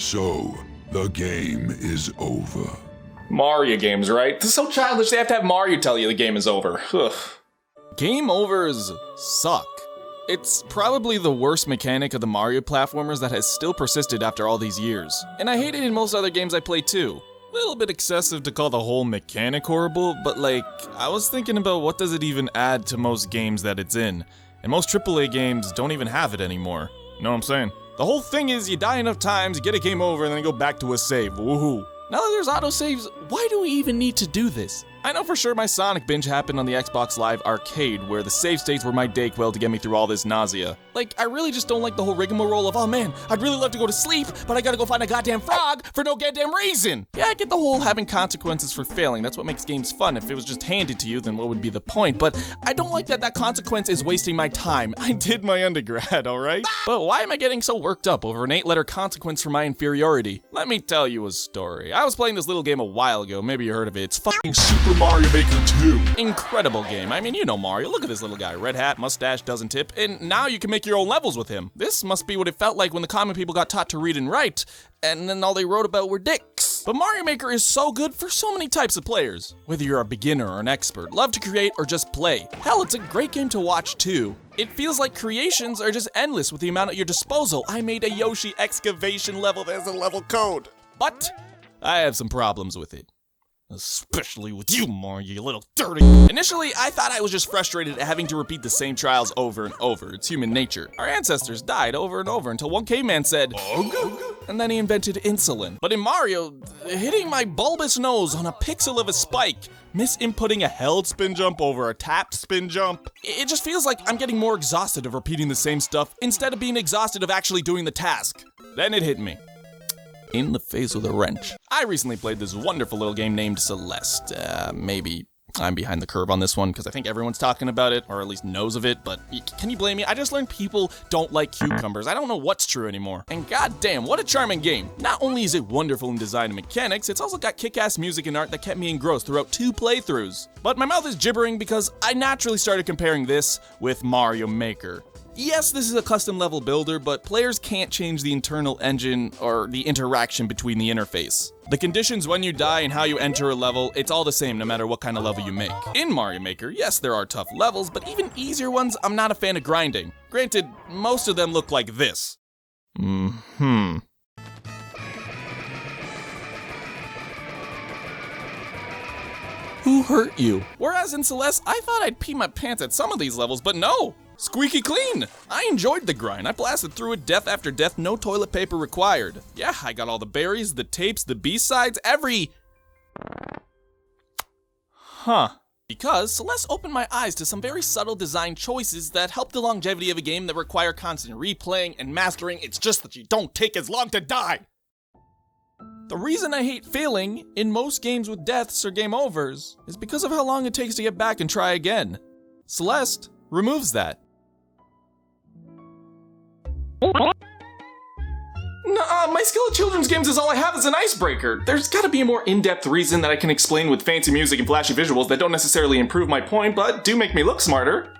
So, the game is over. Mario games, right? This is so childish they have to have Mario tell you the game is over. Ugh. Game overs suck. It's probably the worst mechanic of the Mario platformers that has still persisted after all these years. And I hate it in most other games I play too. A little bit excessive to call the whole mechanic horrible, but like, I was thinking about what does it even add to most games that it's in. And most AAA games don't even have it anymore. You know what I'm saying? The whole thing is you die enough times, get a game over, and then you go back to a save. Woohoo. Now that there's autosaves, why do we even need to do this? I know for sure my Sonic binge happened on the Xbox Live Arcade, where the save states were my Dayquil to get me through all this nausea. Like, I really just don't like the whole rigmarole of, oh man, I'd really love to go to sleep, but I gotta go find a goddamn frog for no goddamn reason! Yeah, I get the whole having consequences for failing, that's what makes games fun. If it was just handed to you, then what would be the point? But I don't like that consequence is wasting my time. I did my undergrad, alright? But why am I getting so worked up over an 8-letter consequence for my inferiority? Let me tell you a story. I was playing this little game a while ago, maybe you heard of it. It's fucking Super Mario Maker 2. Incredible game. I mean, you know Mario. Look at this little guy. Red hat, mustache, doesn't tip, and now you can make your own levels with him. This must be what it felt like when the common people got taught to read and write, and then all they wrote about were dicks. But Mario Maker is so good for so many types of players. Whether you're a beginner or an expert, love to create or just play. Hell, it's a great game to watch too. It feels like creations are just endless with the amount at your disposal. I made a Yoshi excavation level. There's a level code. But I have some problems with it. Especially with you, Mario, you little dirty. Initially, I thought I was just frustrated at having to repeat the same trials over and over. It's human nature. Our ancestors died over and over until one caveman said, "Ugh," and then he invented insulin. But in Mario, hitting my bulbous nose on a pixel of a spike, misinputting a held spin jump over a tapped spin jump, it just feels like I'm getting more exhausted of repeating the same stuff instead of being exhausted of actually doing the task. Then it hit me. In the face with a wrench. I recently played this wonderful little game named Celeste. Maybe I'm behind the curve on this one because I think everyone's talking about it, or at least knows of it, but can you blame me? I just learned people don't like cucumbers. I don't know what's true anymore. And goddamn, what a charming game. Not only is it wonderful in design and mechanics, it's also got kick-ass music and art that kept me engrossed throughout 2 playthroughs. But my mouth is gibbering because I naturally started comparing this with Mario Maker. Yes, this is a custom level builder, but players can't change the internal engine or the interaction between the interface. The conditions when you die and how you enter a level, it's all the same no matter what kind of level you make. In Mario Maker, yes, there are tough levels, but even easier ones, I'm not a fan of grinding. Granted, most of them look like this. Who hurt you? Whereas in Celeste, I thought I'd pee my pants at some of these levels, but no! Squeaky clean! I enjoyed the grind. I blasted through it death after death, no toilet paper required. Yeah, I got all the berries, the tapes, the B-sides, Because Celeste opened my eyes to some very subtle design choices that help the longevity of a game that require constant replaying and mastering. It's just that you don't take as long to die! The reason I hate failing in most games with deaths or game overs is because of how long it takes to get back and try again. Celeste removes that. Nah, my skill at children's games is all I have as an icebreaker. There's gotta be a more in-depth reason that I can explain with fancy music and flashy visuals that don't necessarily improve my point, but do make me look smarter.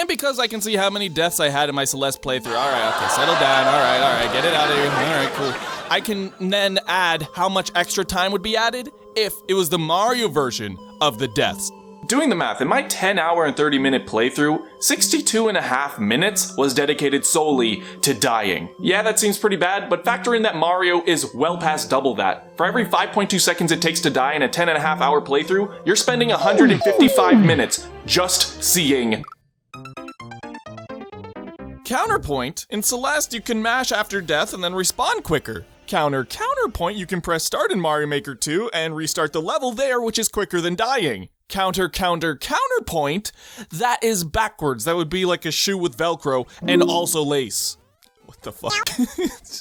Because I can see how many deaths I had in my Celeste playthrough. Alright, okay, settle down. Alright, get it out of here. Alright, cool. I can then add how much extra time would be added if it was the Mario version of the deaths. Doing the math, in my 10-hour and 30-minute playthrough, 62.5 minutes was dedicated solely to dying. Yeah, that seems pretty bad, but factor in that Mario is well past double that. For every 5.2 seconds it takes to die in a 10.5-hour playthrough, you're spending 155 minutes just seeing. Counterpoint, in Celeste you can mash after death and then respawn quicker. Counterpoint, you can press start in Mario Maker 2 and restart the level there, which is quicker than dying. counterpoint, that is backwards. That would be like a shoe with Velcro and also lace. What the fuck?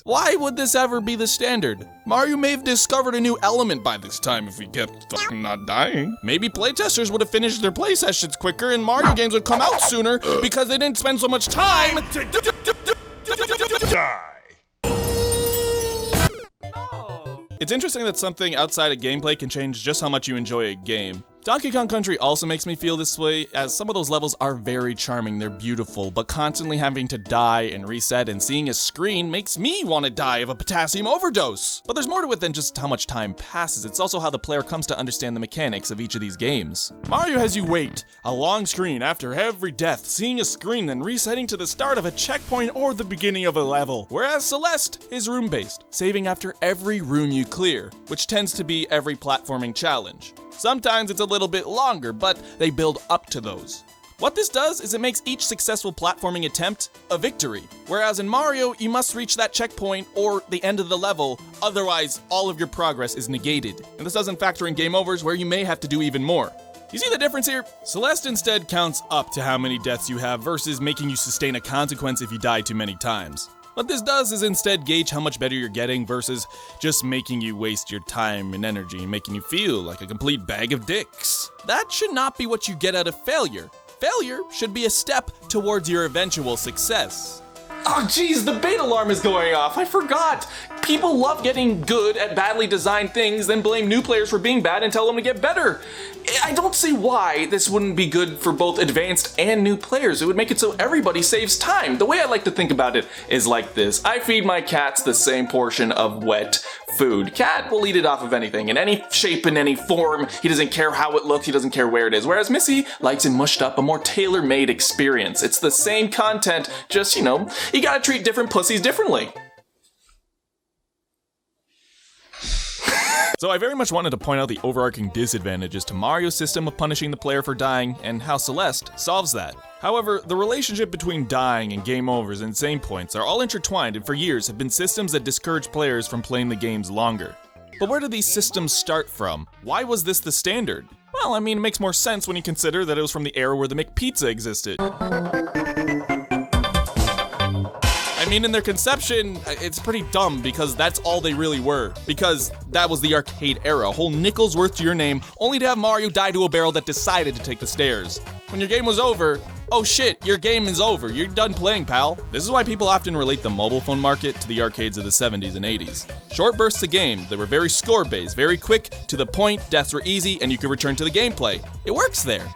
Why would this ever be the standard? Mario may have discovered a new element by this time if he kept fucking not dying. Maybe playtesters would have finished their play sessions quicker and Mario games would come out sooner because they didn't spend so much time to die. It's interesting that something outside of gameplay can change just how much you enjoy a game. Donkey Kong Country also makes me feel this way, as some of those levels are very charming, they're beautiful, but constantly having to die and reset and seeing a screen makes me want to die of a potassium overdose. But there's more to it than just how much time passes, it's also how the player comes to understand the mechanics of each of these games. Mario has you wait a long screen after every death, seeing a screen then resetting to the start of a checkpoint or the beginning of a level, whereas Celeste is room-based, saving after every room you clear, which tends to be every platforming challenge. Sometimes it's a little bit longer, but they build up to those. What this does is it makes each successful platforming attempt a victory, whereas in Mario, you must reach that checkpoint or the end of the level, otherwise all of your progress is negated. And this doesn't factor in game overs where you may have to do even more. You see the difference here? Celeste instead counts up to how many deaths you have versus making you sustain a consequence if you die too many times. What this does is instead gauge how much better you're getting versus just making you waste your time and energy and making you feel like a complete bag of dicks. That should not be what you get out of failure. Failure should be a step towards your eventual success. Oh geez, the bait alarm is going off, I forgot! People love getting good at badly designed things, then blame new players for being bad and tell them to get better. I don't see why this wouldn't be good for both advanced and new players. It would make it so everybody saves time. The way I like to think about it is like this. I feed my cats the same portion of wet food. Cat will eat it off of anything, in any shape, in any form. He doesn't care how it looks, he doesn't care where it is. Whereas Missy likes it mushed up, a more tailor-made experience. It's the same content, just, you know, you gotta treat different pussies differently. So I very much wanted to point out the overarching disadvantages to Mario's system of punishing the player for dying, and how Celeste solves that. However, the relationship between dying and game overs and save points are all intertwined and for years have been systems that discourage players from playing the games longer. But where do these systems start from? Why was this the standard? Well, I mean, it makes more sense when you consider that it was from the era where the McPizza existed. I mean, in their conception, it's pretty dumb because that's all they really were. Because that was the arcade era, a whole nickel's worth to your name, only to have Mario die to a barrel that decided to take the stairs. When your game was over, oh shit, your game is over, you're done playing, pal. This is why people often relate the mobile phone market to the arcades of the 70s and 80s. Short bursts of game, they were very score-based, very quick, to the point, deaths were easy, and you could return to the gameplay. It works there.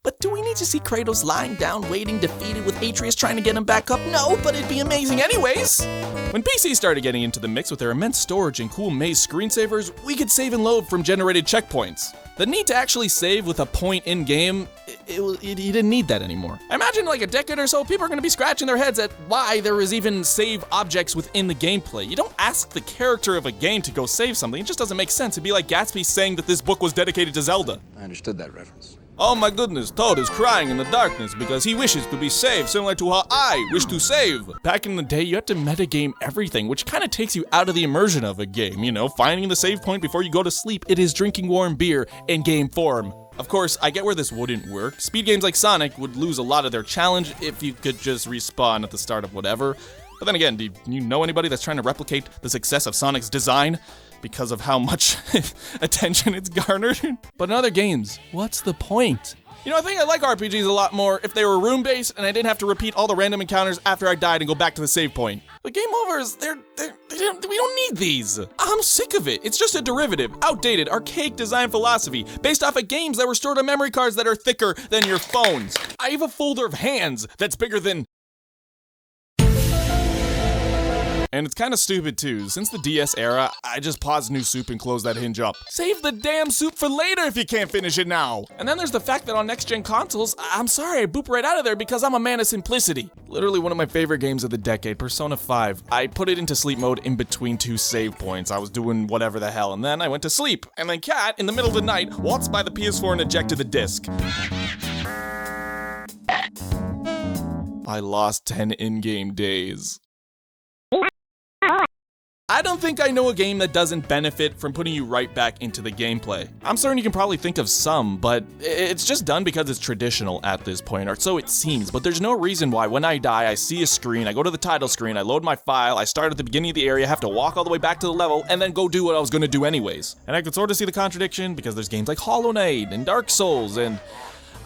But do we need to see Kratos lying down, waiting, defeated with Atreus trying to get him back up? No, but it'd be amazing anyways! When PCs started getting into the mix with their immense storage and cool maze screensavers, we could save and load from generated checkpoints. The need to actually save with a point in-game, you didn't need that anymore. I imagine like a decade or so, people are going to be scratching their heads at why there is even save objects within the gameplay. You don't ask the character of a game to go save something, it just doesn't make sense. It'd be like Gatsby saying that this book was dedicated to Zelda. I understood that reference. Oh my goodness, Toad is crying in the darkness because he wishes to be saved, similar to how I wish to save. Back in the day, you had to metagame everything, which kind of takes you out of the immersion of a game, you know, finding the save point before you go to sleep. It is drinking warm beer in game form. Of course, I get where this wouldn't work. Speed games like Sonic would lose a lot of their challenge if you could just respawn at the start of whatever. But then again, do you know anybody that's trying to replicate the success of Sonic's design? Because of how much attention it's garnered. But in other games, what's the point? You know, I think I like RPGs a lot more if they were room-based and I didn't have to repeat all the random encounters after I died and go back to the save point. But game overs, we don't need these. I'm sick of it. It's just a derivative, outdated, archaic design philosophy based off of games that were stored on memory cards that are thicker than your phones. I have a folder of hands that's bigger than... And it's kind of stupid too. Since the DS era, I just paused New Soup and closed that hinge up. Save the damn soup for later if you can't finish it now. And then there's the fact that on next-gen consoles, I'm sorry, I boop right out of there because I'm a man of simplicity. Literally one of my favorite games of the decade, Persona 5. I put it into sleep mode in between two save points. I was doing whatever the hell, and then I went to sleep. And then Cat, in the middle of the night, waltzed by the PS4 and ejected the disc. I lost 10 in-game days. I don't think I know a game that doesn't benefit from putting you right back into the gameplay. I'm certain you can probably think of some, but it's just done because it's traditional at this point, or so it seems. But there's no reason why when I die, I see a screen, I go to the title screen, I load my file, I start at the beginning of the area, have to walk all the way back to the level, and then go do what I was gonna do anyways. And I could sort of see the contradiction because there's games like Hollow Knight and Dark Souls, and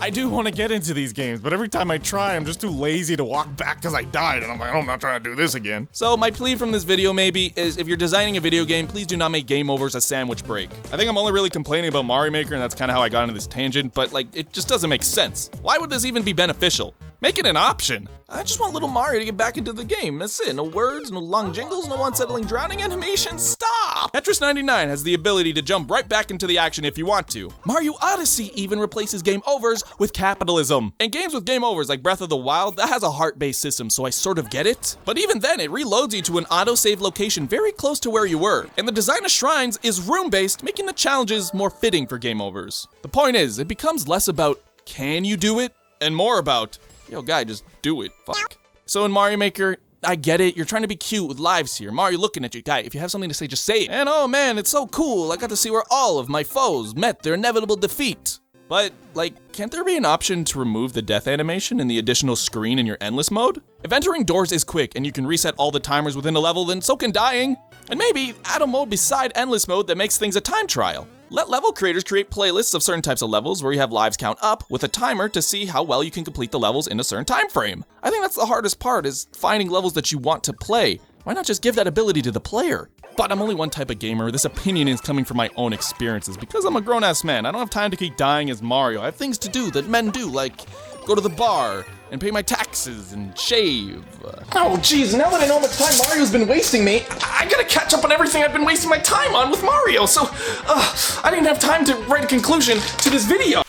I do want to get into these games, but every time I try, I'm just too lazy to walk back because I died, and I'm like, oh, I'm not trying to do this again. So my plea from this video maybe is if you're designing a video game, please do not make game overs a sandwich break. I think I'm only really complaining about Mario Maker, and that's kind of how I got into this tangent, but like, it just doesn't make sense. Why would this even be beneficial? Make it an option. I just want little Mario to get back into the game. That's it. No words, no long jingles, no unsettling drowning animations. Stop! Tetris 99 has the ability to jump right back into the action if you want to. Mario Odyssey even replaces game overs with capitalism. And games with game overs like Breath of the Wild, that has a heart-based system, so I sort of get it. But even then, it reloads you to an autosave location very close to where you were. And the design of shrines is room-based, making the challenges more fitting for game overs. The point is, it becomes less about can you do it, and more about yo, guy, just do it. Fuck. So in Mario Maker, I get it. You're trying to be cute with lives here. Mario looking at you. Guy, if you have something to say, just say it. And oh man, it's so cool. I got to see where all of my foes met their inevitable defeat. But, like, can't there be an option to remove the death animation and the additional screen in your endless mode? If entering doors is quick and you can reset all the timers within a level, then so can dying. And maybe add a mode beside endless mode that makes things a time trial. Let level creators create playlists of certain types of levels where you have lives count up with a timer to see how well you can complete the levels in a certain time frame. I think that's the hardest part, is finding levels that you want to play. Why not just give that ability to the player? But I'm only one type of gamer. This opinion is coming from my own experiences. Because I'm a grown-ass man, I don't have time to keep dying as Mario. I have things to do that men do, like go to the bar and pay my taxes and shave. Oh geez, now that I know how much time Mario's been wasting me, I gotta catch up on everything I've been wasting my time on with Mario, so I didn't have time to write a conclusion to this video.